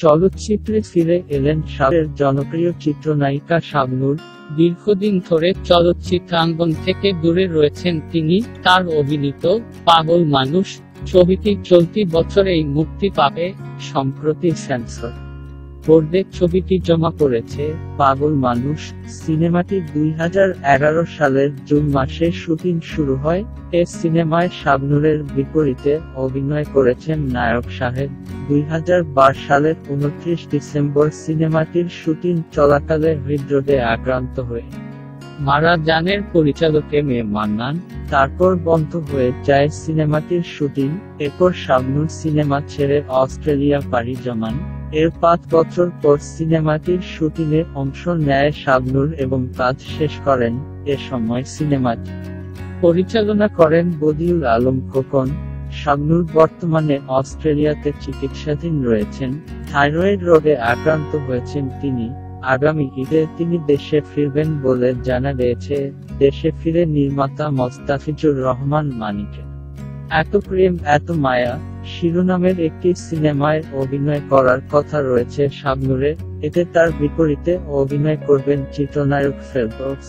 চলচ্চিত্রে ফিরে এলেন সাবেক জনপ্রিয় চিত্রনায়িকা শাবনূর। দীর্ঘদিন ধরে চলচ্চিত্রাঙ্গন থেকে দূরে রয়েছেন তিনি। তার অভিনীত পাগল মানুষ ছবিটি চলতি বছরেই মুক্তি পাবে। সম্প্রতি সেন্সর বোর্ডে ছবিটি জমা পড়েছে। পাগল মানুষ সিনেমাটি 2011 সালের জুন মাসে শুটিং শুরু হয়। এ সিনেমায় শাবনূরের বিপরীতে অভিনয় করেছেন নায়ক শাহেদ। 2012 সালের 29 ডিসেম্বর সিনেমাটির শুটিং চলাকালে হৃদরোগে আক্রান্ত হয়ে মারা যানের পরিচালক এম এ মান্নান। তারপর বন্ধ হয়ে যায় সিনেমাটির শুটিং। এরপর শাবনূর সিনেমা ছেড়ে অস্ট্রেলিয়া পাড়ি জমান। এর 5 বছর পর সিনেমাটির শুটিংয়ে অংশ নেয় শাবনূর এবং কাজ শেষ করেন। এ সময় সিনেমাটি পরিচালনা করেন বদিউল আলম খোকন। শাবনূর বর্তমানে অস্ট্রেলিয়াতে চিকিৎসাধীন রয়েছেন। থাইরয়েড রোগে আক্রান্ত হয়েছেন তিনি। আগামী ঈদে তিনি দেশে ফিরবেন বলে জানা গিয়েছে। দেশে ফিরে নির্মাতা মোস্তাফিজুর রহমান মানিকের এত প্রেম এত মায়া শিরোনামের একটি সিনেমায় অভিনয় করার কথা রয়েছে শাবনূরের। এতে তার বিপরীতে অভিনয় করবেন চিত্রনায়ক ফেরদৌস।